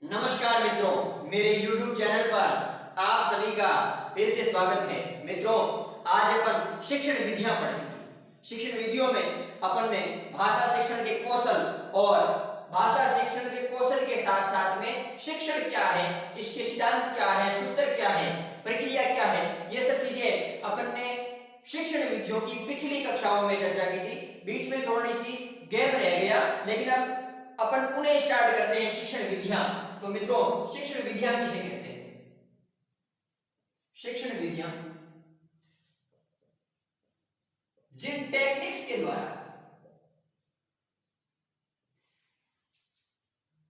नमस्कार मित्रों, मेरे YouTube चैनल पर आप सभी का फिर से स्वागत है। मित्रों, आज अपन शिक्षण विधियां पढ़ेंगे। शिक्षण विधियों में अपन ने भाषा शिक्षण के कौशल और भाषा शिक्षण के कौशल के साथ साथ में शिक्षण क्या है, इसके सिद्धांत क्या है, सूत्र क्या है, प्रक्रिया क्या है, ये सब चीजें अपन ने शिक्षण विधियों की पिछली कक्षाओं में चर्चा की थी। बीच में थोड़ी सी गैप रह गया, लेकिन अब अपन पुनः स्टार्ट करते हैं शिक्षण विधियां। तो मित्रों, शिक्षण विधियां किसे कहते हैं? शिक्षण विधियां जिन टेक्निक्स के द्वारा,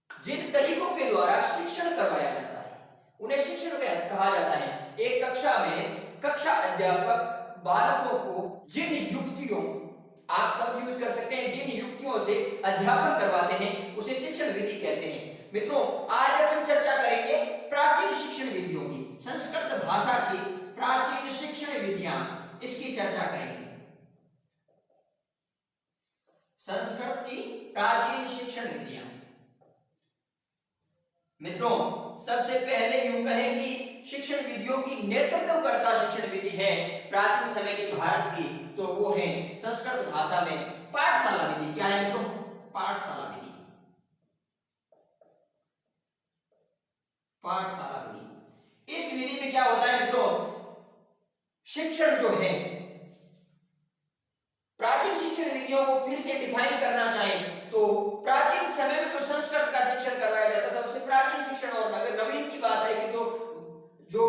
जिन तरीकों के द्वारा शिक्षण करवाया जाता है, उन्हें शिक्षण कहा जाता है। एक कक्षा में कक्षा अध्यापक बालकों को जिन युक्तियों, आप शब्द यूज कर सकते हैं, जिन युक्तियों से अध्यापन करवाते हैं उसे शिक्षण विधि कहते हैं। मित्रों, आज अपन चर्चा करेंगे प्राचीन शिक्षण विधियों की, संस्कृत भाषा की प्राचीन शिक्षण विधियां, इसकी चर्चा करेंगे। संस्कृत की प्राचीन शिक्षण विधियां। मित्रों, सबसे पहले यूं कहें कि शिक्षण विधियों की नेतृत्वकर्ता शिक्षण विधि है प्राचीन समय की भारत की, तो वो है संस्कृत भाषा में पाठशाला विधि। क्या है मित्रों? पाठशाला विधि। पाठशाला विधि। इस विधि में क्या होता है मित्रों? शिक्षण जो है, प्राचीन शिक्षण विधियों को फिर से डिफाइन करना चाहें तो प्राचीन समय में जो संस्कृत का शिक्षण करवाया जाता था उसे प्राचीन शिक्षण, और अगर नवीन की बात है कि जो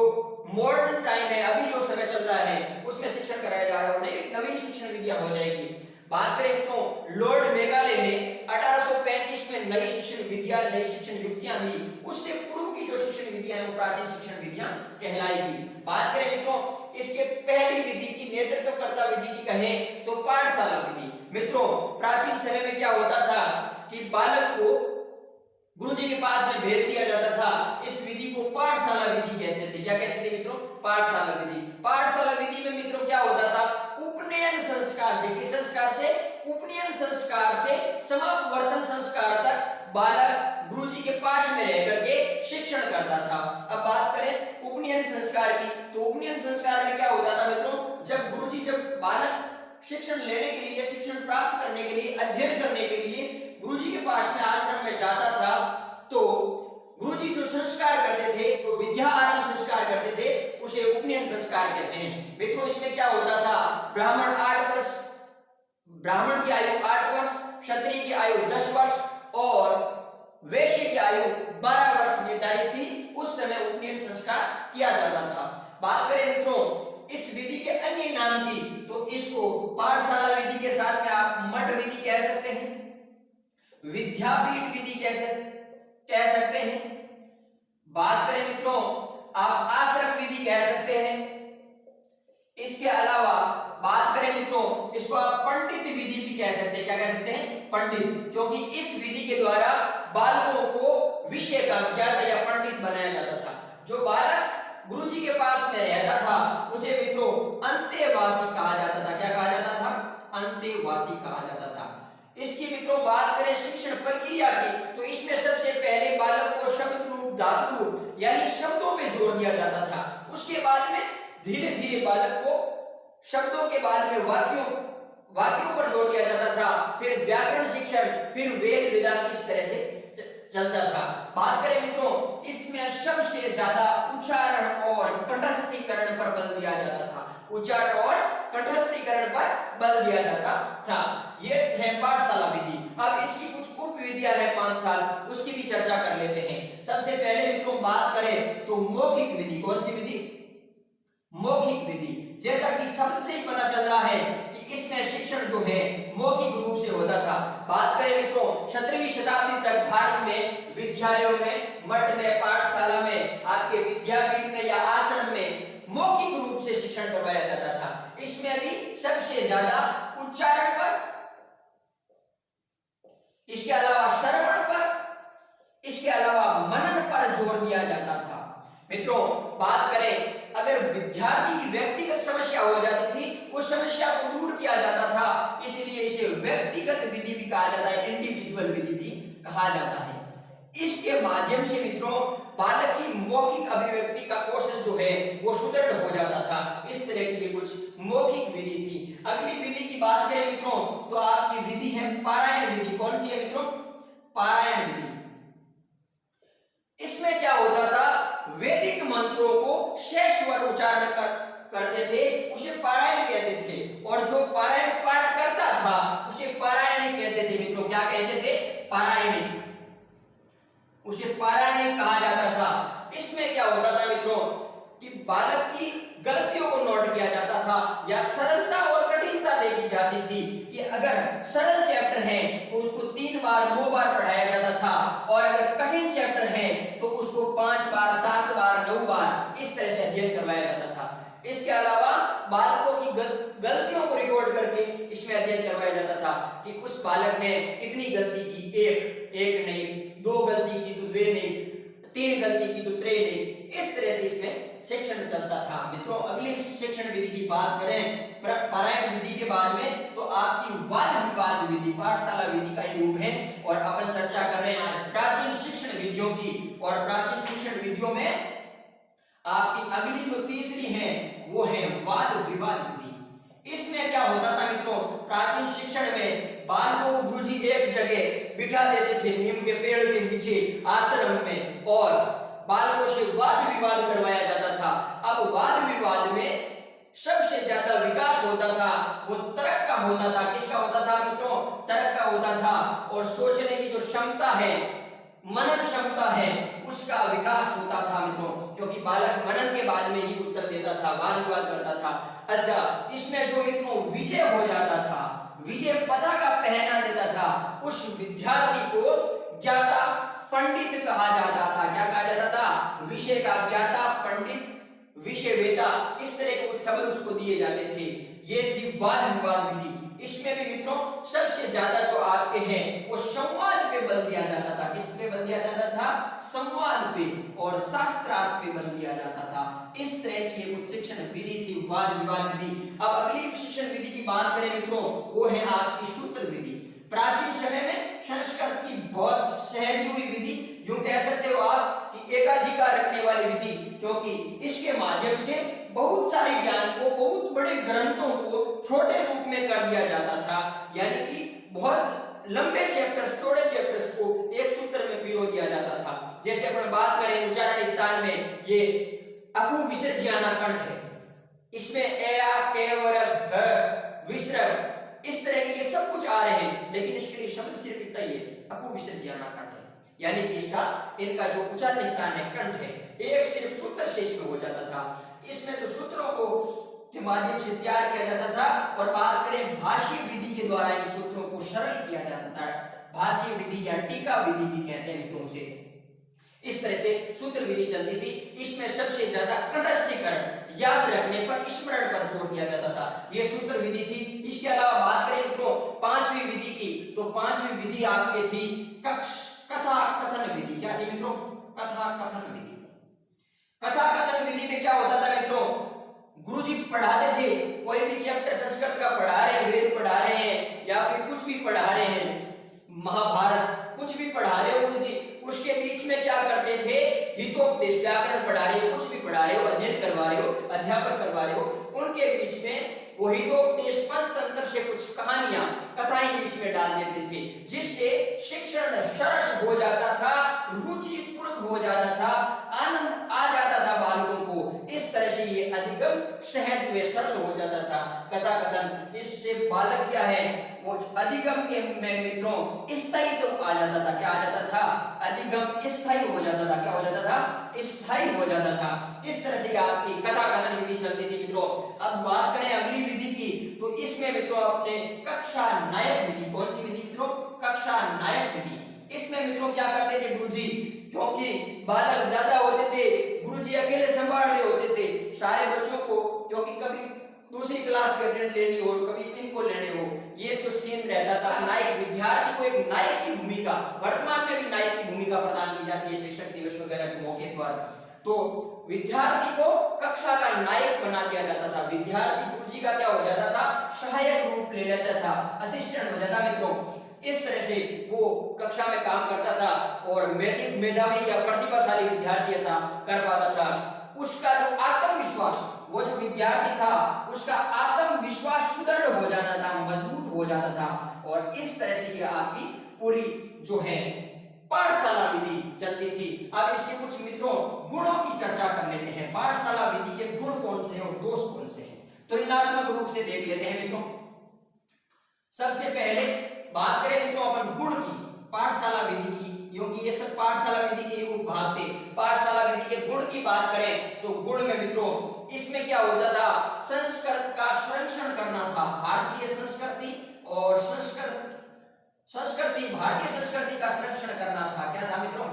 मॉडर्न टाइम है, अभी जो समय चल रहा है उसमें शिक्षण कराया जा रहा है, नवीन शिक्षण विधियां हो जाएगी। बात करें तो लॉर्ड मेकाले ने 1835 में नई शिक्षण विधियां, नई शिक्षण युक्तियां दी। उससे पूर्व की जो शिक्षण विधियां हैं वो प्राचीन शिक्षण विधियां कहलाएगी। बात करें मित्रों इसके पहली विधि की, नेतृत्वकर्ता विधि की कहें तो पाठशाला विधि। मित्रों, प्राचीन समय में क्या होता था कि बालक को गुरुजी के पास में भेज दिया जाता था। इस विधि को पाठशाला विधि कहते थे। क्या कहते थे मित्रों? पाठशाला विधि। पाठशाला विधि में मित्रों क्या होता था? उपनयन संस्कार से, किस संस्कार से? उपनयन संस्कार से समापवर्तन संस्कार तक बालक गुरुजी के पास में रह करके शिक्षण करता था। अब बात करें उपनयन संस्कार की, तो उपनयन संस्कार में क्या होता था मित्रों? जब बालक शिक्षण लेने के लिए, शिक्षण प्राप्त करने के लिए, अध्ययन करने के लिए गुरुजी के पास में आश्रम में जाता था, तो गुरुजी जो संस्कार करते थे, तो विद्या आरंभ संस्कार करते थे, उसे उपनयन संस्कार कहते हैं। मित्रों, इसमें क्या होता था? ब्राह्मण 8 वर्ष, ब्राह्मण की आयु 8 वर्ष, क्षत्रिय की आयु 10 वर्ष और वैश्य की आयु 12 वर्ष निर्धारित थी। उस समय उपनयन संस्कार किया जाता था। बात करें मित्रों इस विधि के अन्य नाम की, तो इसको पाठशाला विधि के साथ में आप मठ विधि कह सकते हैं, विद्यापीठ विधि कह सकते हैं। बात करें मित्रों आप आश्रम विधि कह सकते हैं। इसके अलावा बात करें मित्रों इसको आप पंडित विधि भी कह सकते हैं। क्या कह सकते हैं? पंडित, क्योंकि इस विधि के द्वारा बालकों को विषय का ज्ञाता या पंडित बनाया जाता था। जो बालक गुरुजी के पास में रहता था उसे मित्रों अंतेवासी कहा जाता था। क्या कहा जाता था? अंतेवासी कहा जाता था। इसकी मित्रों बात करें शिक्षण प्रक्रिया की, तो इसमें सबसे पहले बालक को शब्द रूप, धातु रूप यानी शब्दों पे जोर दिया जाता था। उसके बाद में धीरे धीरे बालक को शब्दों के बाद में वाक्यों पर जोर दिया जाता था। फिर व्याकरण शिक्षण, फिर वेद वेदांत, इस तरह से चलता था। बात करें मित्रों इसमें सबसे ज्यादा उच्चारण और कंठस्थीकरण पर बल दिया जाता था। उच्चारण और कंठस्थीकरण पर बल दिया जाता था। ये है पाठशाला विधि। अब इसकी कुछ उप विधियां हैं 5 साल, उसकी भी चर्चा कर लेते हैं। सबसे पहले मित्रों बात करें तो मौखिक विधि। कौन सी विधि? मौखिक विधि। जैसा कि शब्द से ही पता चल रहा है कि इसमें शिक्षण जो है मौखिक रूप से होता था। बात करें मित्रों 17वीं शताब्दी तक भारत में विद्यालयों में, मठ में, पाठशाला में, आपके विद्यापीठ में या आश्रम में मौखिक रूप से शिक्षण करवाया जाता था। इसमें भी सबसे ज्यादा उच्चारण पर, इसके अलावा श्रवण पर, इसके अलावा मनन पर जोर दिया जाता था। मित्रों बात करें अगर विद्यार्थी की व्यक्तिगत समस्या हो जाती थी, उस समस्या को दूर किया जाता था, इसलिए इसे व्यक्तिगत विधि भी कहा जाता है, इंडिविजुअल विधि भी कहा जाता है। इसके माध्यम से बालक की मौखिक अभिव्यक्ति का कौशल जो है वो सुदृढ़ हो जाता था। इस तरह की ये कुछ मौखिक विधि थी। अगली विधि की बात करें मित्रों तो आपकी विधि है पारायण विधि। कौन सी है मित्रों? पारायण विधि। इसमें क्या होता था, वैदिक मंत्रों को शेष स्वर उच्चारण करते थे, उसे पारायण कहते थे, और जो पारायण पाठ करता था उसे पारायणिक कहते थे मित्रों। क्या कहते थे? पारायणिक। उसे पारायणिक कहा जाता था। इसमें क्या होता था मित्रों कि बालक की गलतियों को नोट किया जाता था, या सरलता और कठिनता देखी जाती थी कि अगर सरल चैप्टर है तो उसको 3 बार 2 बार पढ़ाया जाता था, और अगर कठिन चैप्टर है तो उसको 5 बार 7 बार 9 बार इस तरह से अध्ययन करवाया जाता था। इसके अलावा बालकों की गलतियों को रिकॉर्ड करके इसमें अध्ययन करवाया जाता था कि उस बालक ने कितनी गलती की, एक नहीं, 2 गलती की तो 2 नहीं, 3 गलती की तो 3 नहीं। इस तरह से इसमें शिक्षण चलता था। मित्रों अगली शिक्षण विधि की बात करें पारायण विधि के बाद में तो आपकी वाद विवाद विधि, पाठशाला विधि का ही रूप है। और अपन चर्चा कर रहे हैं आज प्राचीन शिक्षण विधियों की, और प्राचीन शिक्षण विधियों में आपकी अगली जो तीसरी है वो है वाद विवाद विधि। इसमें क्या होता था मित्रों, प्राचीन शिक्षण में बालकों को गुरुजी एक जगह बिठा देते थे नीम के पेड़ के नीचे आश्रम में, और बालकों से वाद विवाद करवाया जाता था। अब वाद विवाद में सबसे ज्यादा विकास होता था वो तर्क का होता था। किसका होता था मित्रों? तर्क का होता था। और सोचने की जो क्षमता है, मनन क्षमता है, उसका विकास होता था मित्रों, क्योंकि बालक मनन के बाद में ही उत्तर देता था, वाद विवाद करता था। अच्छा, इसमें जो मित्रों विजय हो जाता था, विजय पताका पहना देता था, उस विद्यार्थी को ज्ञाता पंडित कहा जाता था। क्या कहा जाता था? विषय का ज्ञाता, पंडित, विषय वेता, इस तरह के कुछ शब्द उसको दिए जाते थे। ये थी वाद विवाद विधि। इसमें भी मित्रों सबसे ज्यादा जो आपके हैं वो संवाद पे बल दिया जाता था। किस पे बल दिया जाता था? संवाद पे और शास्त्रार्थ पे बल दिया जाता था। इस तरह की ये कुछ शिक्षण विधि थी, वाद विवाद विधि। अब अगली शिक्षण विधि की बात करें मित्रों वो है आपकी सूत्र विधि। प्राचीन समय में संस्कृत की बहुत सहज हुई विधि, यूं कह सकते हो आप कि एकाधिकार रखने वाली विधि, क्योंकि इसके माध्यम से बहुत सारे ज्ञान को, बहुत बड़े ग्रंथों को छोटे रूप में कर दिया जाता था। यानी कि बहुत लंबे चैप्टर्स, चौड़े चैप्टर्स को एक सूत्र में पिरो दिया जाता था। जैसे अपन बात करें उच्चारण स्थान में ये अकु विसर्जयाना कंठ है, इसमें ए केवरक ह विसर्ग इस तरह के ये सब कुछ आ रहे हैं, लेकिन इसके लिए शब्द सिर्फ इतना ही है, अकु विसर्जयाना कंठ है। यानी कि इनका जो उच्चारण स्थान है कंठ है, एक सिर्फ सूत्र से इसमें हो जाता था। इसमें जो सूत्रों को के माध्यम से तैयार किया जाता था। और बात करें भाषी विधि के द्वारा इन सूत्रों को सरल किया जाता था, भाषी विधि या टीका विधि भी कहते हैं मित्रों से। इस तरह से सूत्र विधि चलती थी। इसमें सबसे ज्यादा कंठस्थीकरण, याद रखने पर, स्मरण पर जोर दिया जाता था। यह सूत्र विधि थी। इसके अलावा बात करें मित्रों पांचवी विधि की, तो पांचवी विधि आपके थी कथा कथन विधि। क्या थी मित्रों? कथा कथन विधि। कथा कथन विधि में क्या होता था मित्रों, गुरुजी पढ़ाते थे, कोई भी चैप्टर संस्कृत का पढ़ा रहे हैं, वेद पढ़ा रहे हैं, या फिर कुछ भी पढ़ा रहे हैं, महाभारत कुछ भी पढ़ा रहे हो गुरुजी, उसके बीच में क्या करते थे, हितोपदेश, व्याकरण पढ़ा रहे हो, कुछ भी पढ़ा रहे हो, अध्ययन करवा रहे हो, अध्यापन करवा रहे हो, उनके बीच में वो हितोपदेश पंचतंत्र से कुछ कहानियां, कथाएं बीच में डाल देते थे, जिससे शिक्षण सरस हो जाता था, रुचिपूर्ण हो जाता था, आनंद आ जाता था बालकों को। इस तरह से ये अधिगम सहज व सरल हो जाता था कथा कथन। इससे बालक क्या है, वो अधिगम के में मित्रों स्थायी तो आ जाता था। क्या आ जाता था? अधिगम स्थायी हो जाता था। क्या हो जाता था? स्थायी हो जाता था। इस तरह से आपकी कथा कथन विधि चलती थी मित्रों। अब बात करें अगली विधि की, तो इसमें मित्रों अपने कक्षा नायक विधि। कौन सी विधि मित्रों? कक्षा नायक विधि। इसमें मित्रों क्या करते थे गुरुजी, क्योंकि बालक ज्यादा होते थे, गुरुजी अकेले संभाल रहे होते थे सारे बच्चों को, क्योंकि कभी दूसरी क्लास के अटेंड लेनी हो, कभी इनको लेने हो, ये जो सीन रहता था। नायक, विद्यार्थी को एक नायक की भूमिका, वर्तमान में भी नायक की भूमिका प्रदान की जाती है शिक्षक दिवस वगैरह के मौके पर। तो विद्यार्थी को कक्षा का नायक बना दिया जाता था। विद्यार्थी गुरुजी का क्या हो जाता था? सहायक रूप ले लेता था, असिस्टेंट हो जाता मित्रों। इस तरह से वो कक्षा में काम करता था और मेधावी या प्रतिभाशाली विद्यार्थी ऐसा कर पाता था। उसका जो आत्मविश्वास, वो जो विद्यार्थी था उसका आत्मविश्वास सुदृढ़ हो जाता था, मजबूत हो जाता था। और इस तरह से ये आपकी पूरी जो है पाठशाला विधि चलती थी। अब इसके कुछ मित्रों गुणों की चर्चा कर लेते हैं। पाठशाला विधि के गुण कौन से हैं और दोष कौन से हैं, तो ऋणात्मक रूप से देख लेते हैं मित्रों। सबसे पहले बात करें मित्रों अपन गुण की, पाठशाला विधि की, क्योंकि ये सब पाठशाला विधि के उपभाग थे। पाठशाला विधि के गुण की बात करें तो गुण में मित्रों इसमें क्या होता था, संस्कृत का संरक्षण करना था। भारतीय संस्कृति और भारतीय संस्कृति का संरक्षण करना था। क्या था मित्रों,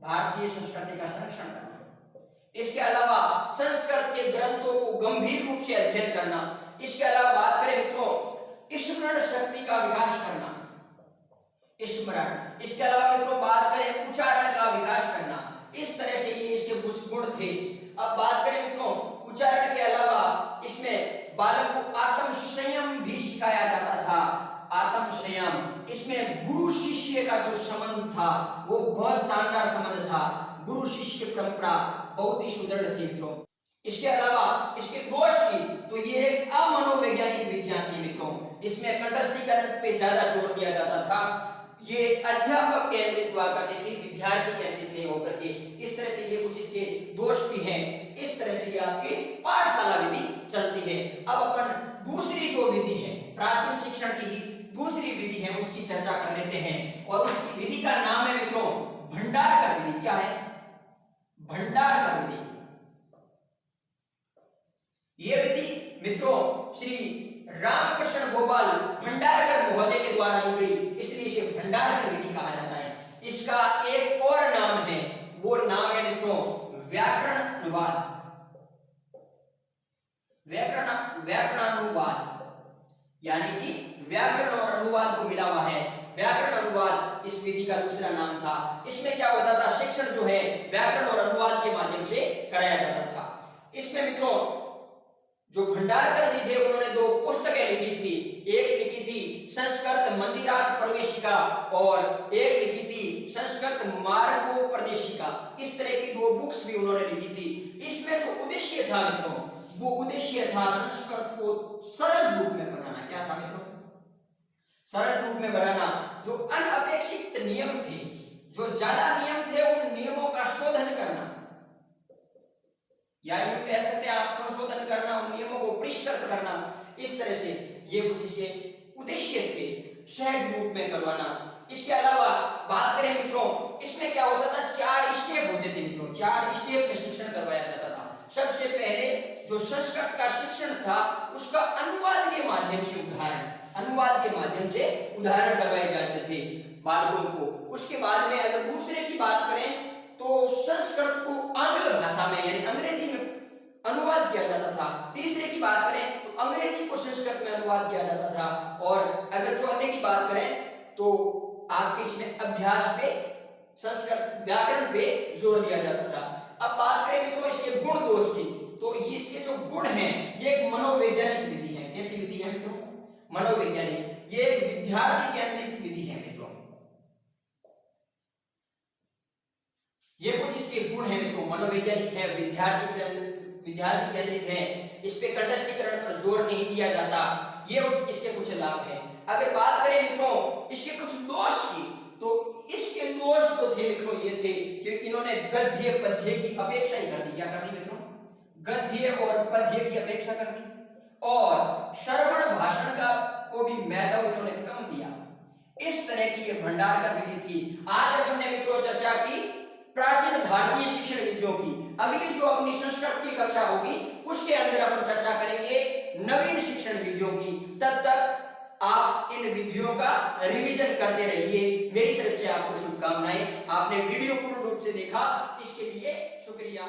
भारतीय संस्कृति का संरक्षण करना। इसके अलावा संस्कृत के ग्रंथों को गंभीर रूप से अध्ययन करना। इसके अलावा बात करें मित्रों स्मरण शक्ति का विकास करना, स्मरण। इसके अलावा मित्रों बात करें उच्चारण का विकास करना। इस तरह से ये इसके कुछ गुण थे। अब बात करें मित्रों उच्चारण के अलावा इसमें बालक को आत्म संयम भी सिखाया जाता था। आत्म संयम, इसमें गुरु शिष्य का जो संबंध था वो बहुत शानदार संबंध था। गुरु शिष्य परंपरा बहुत ही सुदृढ़ थी मित्रों। इसके अलावा इसके दोष की तो ये एक अमनोवैज्ञानिक विद्या थी मित्रों। इसमें कंठस्थीकरण पे ज्यादा जोर दिया जाता था। ये अध्यापक केंद्रित हुआ करती थी, विद्यार्थी केंद्रित नहीं होकर के। इस तरह से ये कुछ इसके दोष भी हैं। इस तरह से ये आपकी पाठशाला विधि चलती है। अब अपन दूसरी जो विधि है, प्राचीन शिक्षण की दूसरी विधि है, उसकी चर्चा कर लेते हैं। और उस विधि का नाम है मित्रों भंडारकर विधि। क्या है, भंडारकर विधि। यह विधि मित्रों श्री रामकृष्ण गोपाल भंडारकर महोदय के द्वारा ली गई, इसलिए इसे भंडारकर विधि कहा जाता है। इसका एक और नाम है, वो नाम है मित्रों व्याकरण अनुवाद। व्याकरणानुवाद यानी कि व्याकरण और अनुवाद को मिला हुआ है। व्याकरण अनुवाद इस विधि का दूसरा नाम था। इसमें क्या होता था, शिक्षण जो है व्याकरण और अनुवाद के माध्यम से कराया जाता था। इसमें मित्रों जो भंडारकर जी थे उन्होंने दो पुस्तकें लिखी थी। एक लिखी थी संस्कृत मंदिरात प्रवेशिका और एक लिखी थी संस्कृत मार्गोपदेशिका। इस तरह की दो बुक्स भी उन्होंने लिखी थी। इसमें जो उद्देश्य था मित्रों, वो उद्देश्य था संस्कृत को सरल रूप में बनाना। क्या था मित्रों, सरल रूप में बनाना। जो अनअपेक्षित नियम थे, जो ज्यादा नियम थे, उन नियमों का शोधन करना, या यूं कह सकते हैं आप संशोधन करना, उन नियमों को परिष्कृत करना। इस तरह से ये कुछ इसके उद्देश्य थे, सहज रूप में करवाना। इसके अलावा बात करें मित्रों, इसमें क्या होता था, 4 स्टेप होते थे मित्रों। 4 स्टेप में शिक्षण करवाया जाता था। सबसे पहले जो संस्कृत का शिक्षण था उसका अनुवाद के माध्यम से उदाहरण करवाए जाते थे बालकों को। उसके बाद में अगर दूसरे की बात करें तो संस्कृत को आंग्ल भाषा में यानी अंग्रेजी में अनुवाद किया जाता था। तीसरे की बात करें तो अंग्रेजी को संस्कृत में अनुवाद किया जाता था। और अगर चौथे की बात करें तो आपके इसमें अभ्यास पे, संस्कृत व्याकरण पे जोर दिया जाता था। अब बात करें मित्रों इसके गुण दोष की, तो इसके जो गुण हैं ये एक मनोवैज्ञानिक विधि है। कैसी विधि है मित्रों, मनोवैज्ञानिक। ये विद्यार्थी केंद्रित विधि है मित्रों। ये कुछ इसके गुण है मित्रों, मनोवैज्ञानिक है, विद्यार्थी केंद्रित है। इस पे कंठस्थीकरण पर जोर नहीं दिया जाता। ये इसके कुछ लाभ हैं। अगर बात करें मित्रों इसके कुछ दोष की, तो इसके दोष जो थे मित्रों ये थे कि इन्होंने गद्य पद्य की अपेक्षा ही कर दी। क्या कर दी मित्रों, गद्य और पद्य की अपेक्षा कर दी। और श्रवण भाषण का को भी महत्व इन्होंने कम दिया। इस तरह की ये भंडारकर विधि थी। आज हमने मित्रों चर्चा की प्राचीन भारतीय शिक्षण विधियों की। अगली जो अपनी संस्कृत की कक्षा होगी उसके अंदर अपन चर्चा करेंगे नवीन शिक्षण विधियों की। तब तक आप इन विधियों का रिवीजन करते रहिए। मेरी तरफ से आपको शुभकामनाएं। आपने वीडियो पूर्ण रूप से देखा, इसके लिए शुक्रिया।